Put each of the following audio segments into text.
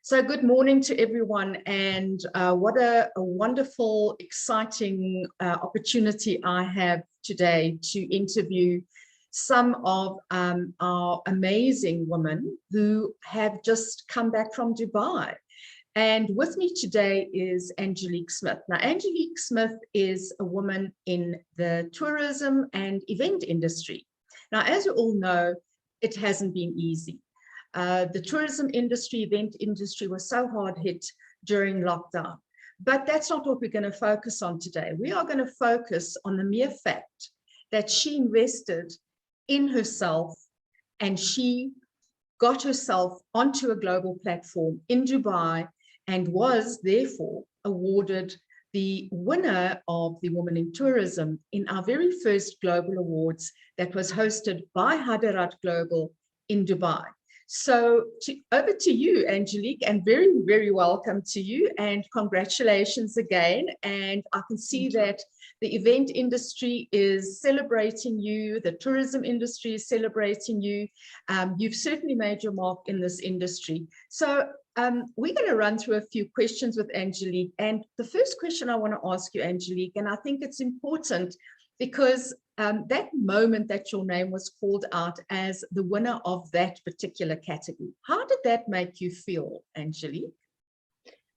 So good morning to everyone, and what a wonderful, exciting opportunity I have today to interview some of our amazing women who have just come back from Dubai. And with me today is Angelique Smith. Now, Angelique Smith is a woman in the tourism and event industry. Now, as you all know, it hasn't been easy. The tourism industry, event industry was so hard hit during lockdown. But that's not what we're going to focus on today. We are going to focus on the mere fact that she invested in herself and she got herself onto a global platform in Dubai and was therefore awarded the winner of the Women in Tourism in our very first global awards that was hosted by Hadarat Global in Dubai. So over to you, Angelique, and very, very welcome to you, and congratulations again. And I can see that the event industry is celebrating you, the tourism industry is celebrating you. You've certainly made your mark in this industry. So we're going to run through a few questions with Angelique. And the first question I want to ask you, Angelique, and I think it's important because that moment that your name was called out as the winner of that particular category, how did that make you feel, Angelique?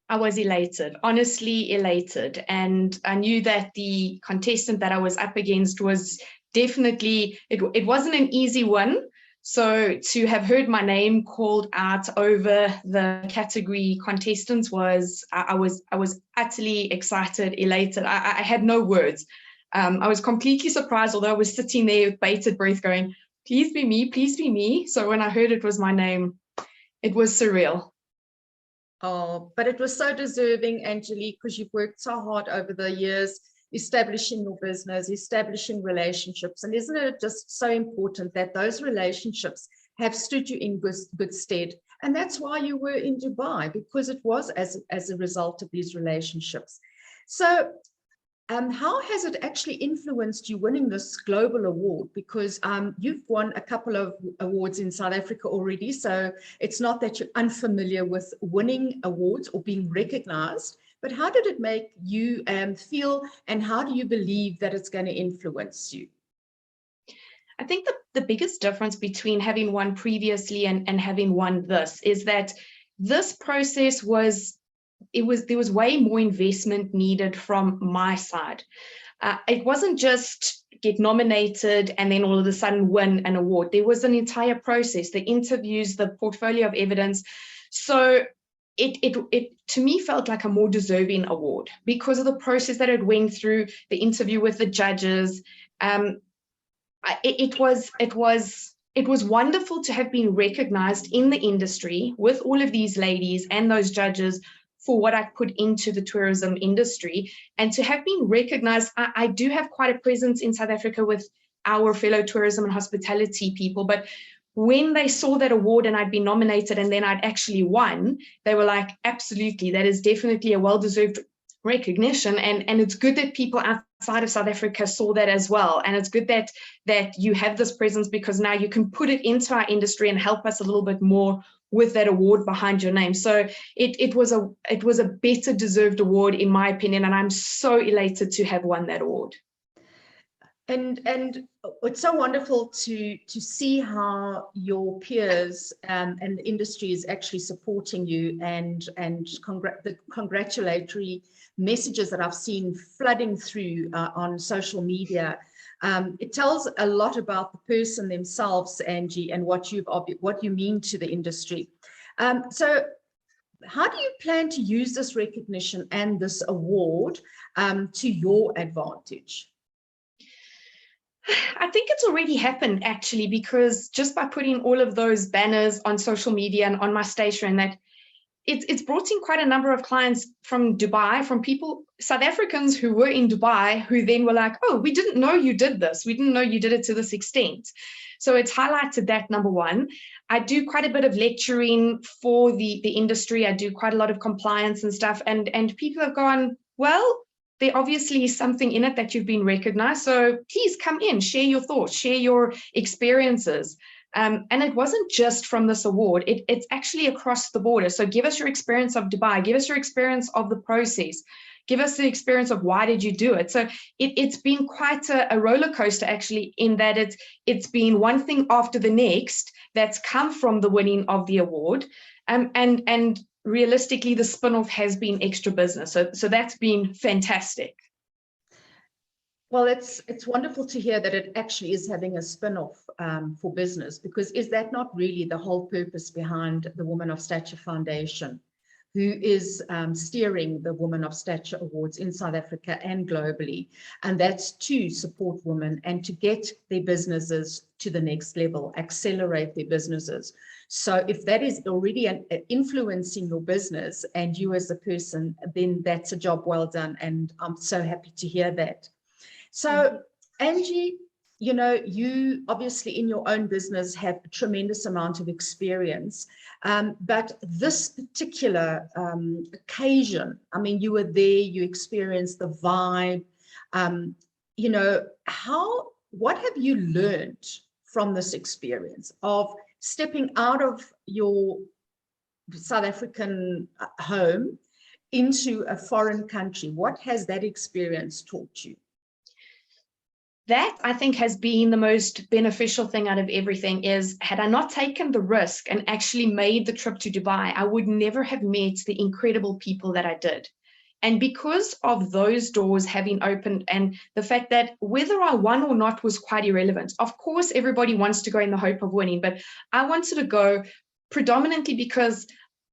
I was elated, honestly elated. And I knew that the contestant that I was up against was definitely, it wasn't an easy one. So to have heard my name called out over the category contestants I was utterly excited, elated. I had no words. I was completely surprised, although I was sitting there with bated breath going, please be me, please be me. So when I heard it was my name, it was surreal. Oh, but it was so deserving, Angelique, because you've worked so hard over the years, establishing your business, establishing relationships. And isn't it just so important that those relationships have stood you in good stead? And that's why you were in Dubai, because it was as a result of these relationships. So how has it actually influenced you winning this global award? Because you've won a couple of awards in South Africa already, so it's not that you're unfamiliar with winning awards or being recognized, but how did it make you feel, and how do you believe that it's going to influence you? I think the biggest difference between having won previously and having won this is that this process there was way more investment needed from my side. It wasn't just get nominated and then all of a sudden win an award. There was an entire process, the interviews, the portfolio of evidence. So it to me felt like a more deserving award because of the process that it went through, the interview with the judges. It was wonderful to have been recognized in the industry with all of these ladies and those judges for what I put into the tourism industry, and to have been recognized. I do have quite a presence in South Africa with our fellow tourism and hospitality people, but when they saw that award and I'd been nominated and then I'd actually won, they were like, absolutely, that is definitely a well-deserved recognition. And it's good that people outside of South Africa saw that as well. And it's good that you have this presence, because now you can put it into our industry and help us a little bit more with that award behind your name. So it was a better deserved award, in my opinion, and I'm so elated to have won that award. And it's so wonderful to see how your peers and the industry is actually supporting you, and the congratulatory messages that I've seen flooding through on social media. It tells a lot about the person themselves, Angie, and what you mean to the industry. So how do you plan to use this recognition and this award to your advantage? I think it's already happened, actually, because just by putting all of those banners on social media and on my Stature, and that it's brought in quite a number of clients from Dubai, from people, South Africans who were in Dubai, who then were like, oh, we didn't know you did this. We didn't know you did it to this extent. So it's highlighted that, number one. I do quite a bit of lecturing for the industry. I do quite a lot of compliance and stuff. And people have gone, well, there obviously is something in it that you've been recognized. So please come in, share your thoughts, share your experiences. And it wasn't just from this award, it's actually across the border. So give us your experience of Dubai, give us your experience of the process, give us the experience of why did you do it. So it's been quite a roller coaster, actually, in that it's been one thing after the next that's come from the winning of the award. And realistically, the spin-off has been extra business. So that's been fantastic. Well, it's wonderful to hear that it actually is having a spin-off for business, because is that not really the whole purpose behind the Women of Stature Foundation, who is steering the Women of Stature Awards in South Africa and globally? And that's to support women and to get their businesses to the next level, accelerate their businesses. So if that is already influencing your business and you as a person, then that's a job well done. And I'm so happy to hear that. So, Angie, you know, you obviously in your own business have a tremendous amount of experience, but this particular occasion, I mean, you were there, you experienced the vibe, you know, what have you learned from this experience of stepping out of your South African home into a foreign country? What has that experience taught you? That, I think, has been the most beneficial thing out of everything. Is had I not taken the risk and actually made the trip to Dubai, I would never have met the incredible people that I did. And because of those doors having opened, and the fact that whether I won or not was quite irrelevant. Of course, everybody wants to go in the hope of winning, but I wanted to go predominantly because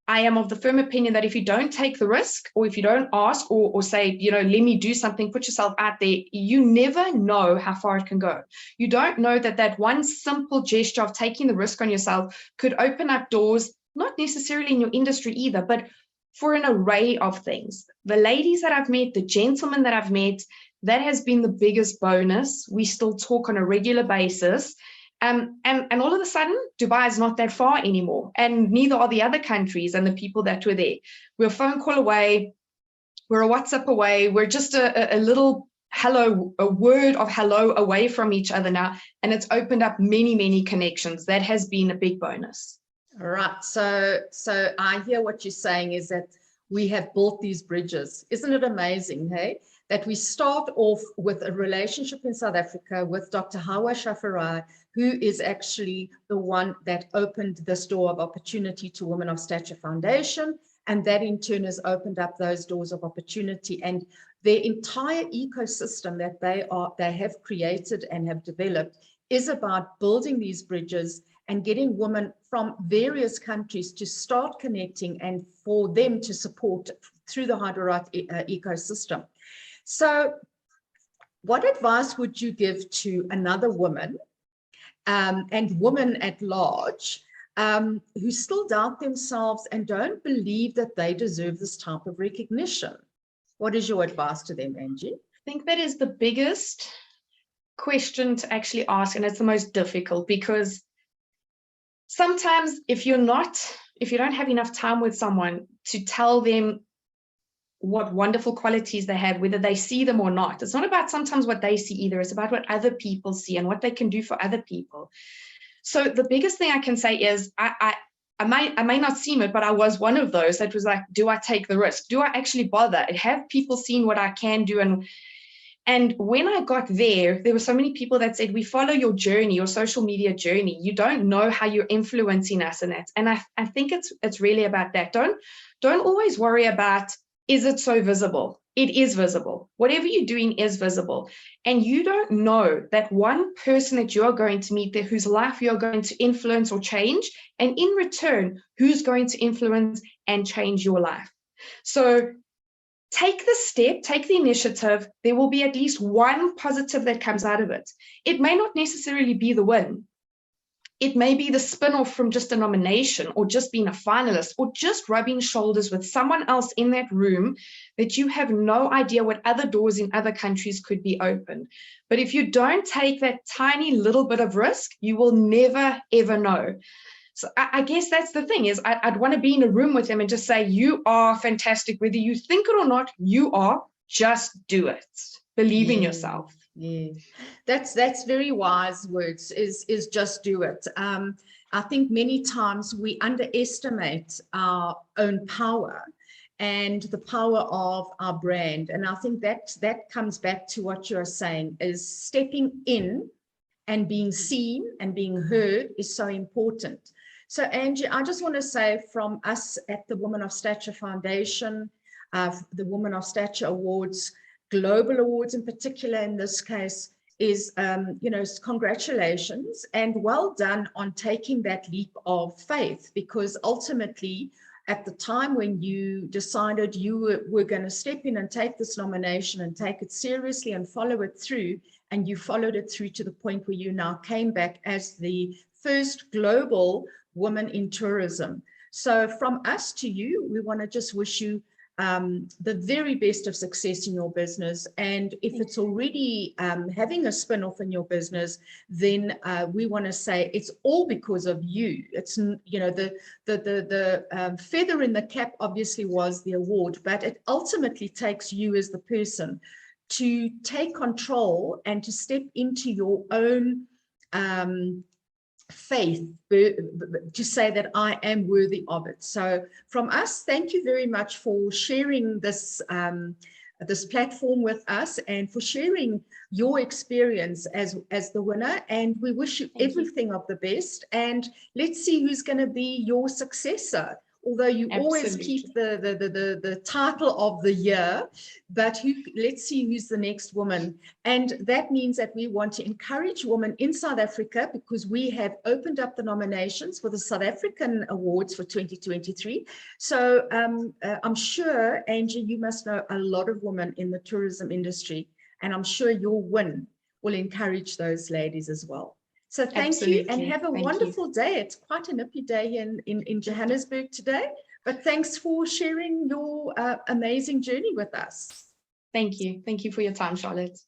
I am of the firm opinion that if you don't take the risk, or if you don't ask or say, you know, let me do something, put yourself out there, you never know how far it can go. You don't know that one simple gesture of taking the risk on yourself could open up doors, not necessarily in your industry either, but for an array of things. The ladies that I've met, the gentlemen that I've met, that has been the biggest bonus. We still talk on a regular basis. And all of a sudden, Dubai is not that far anymore, and neither are the other countries and the people that were there. We're a phone call away, we're a WhatsApp away, we're just a little hello, a word of hello away from each other now, and it's opened up many, many connections. That has been a big bonus. All right, so I hear what you're saying is that we have built these bridges. Isn't it amazing, hey? That we start off with a relationship in South Africa with Dr. Hawa Shafarai, who is actually the one that opened this door of opportunity to Women of Stature Foundation. And that in turn has opened up those doors of opportunity, and their entire ecosystem that they have created and have developed is about building these bridges and getting women from various countries to start connecting and for them to support through the Hadarat ecosystem. So what advice would you give to another woman and women at large who still doubt themselves and don't believe that they deserve this type of recognition? What is your advice to them, Angie? I think that is the biggest question to actually ask, and it's the most difficult, because sometimes if you don't have enough time with someone to tell them what wonderful qualities they have, whether they see them or not. It's not about sometimes what they see either. It's about what other people see and what they can do for other people. So the biggest thing I can say is I may not seem it, but I was one of those that was like, do I take the risk? Do I actually bother? Have people seen what I can do? And when I got there were so many people that said, we follow your journey, your social media journey. You don't know how you're influencing us in that. And I think it's really about that. Don't always worry about, is it so visible? It is visible. Whatever you're doing is visible. And you don't know that one person that you're going to meet there whose life you're going to influence or change, and in return, who's going to influence and change your life. So take the step, take the initiative. There will be at least one positive that comes out of it. It may not necessarily be the win. It may be the spin-off from just a nomination, or just being a finalist, or just rubbing shoulders with someone else in that room that you have no idea what other doors in other countries could be open. But if you don't take that tiny little bit of risk, you will never, ever know. So I guess that's the thing, is I'd want to be in a room with them and just say, you are fantastic. Whether you think it or not, you are. Just do it. Believe in yourself. Yeah, that's very wise words, is just do it. I think many times we underestimate our own power and the power of our brand. And I think that comes back to what you're saying, is stepping in and being seen and being heard is so important. So Angie, I just want to say from us at the Women of Stature Foundation, the Women of Stature Awards, Global Awards in particular in this case, is, congratulations and well done on taking that leap of faith, because ultimately at the time when you decided you were going to step in and take this nomination and take it seriously and follow it through, and you followed it through to the point where you now came back as the first global woman in tourism. So from us to you, we want to just wish you the very best of success in your business. And if it's already having a spin-off in your business, then we want to say it's all because of you. It's, the feather in the cap obviously was the award, but it ultimately takes you as the person to take control and to step into your own faith, to say that I am worthy of it. So from us, thank you very much for sharing this this platform with us and for sharing your experience as the winner. And we wish you everything of the best. And let's see who's going to be your successor. Although you always keep the title of the year, but let's see who's the next woman. And that means that we want to encourage women in South Africa, because we have opened up the nominations for the South African Awards for 2023. So I'm sure, Angie, you must know a lot of women in the tourism industry, and I'm sure your win will encourage those ladies as well. So thank you, and have a wonderful day. It's quite a nippy day here in Johannesburg today, but thanks for sharing your amazing journey with us. Thank you. Thank you for your time, Charlotte.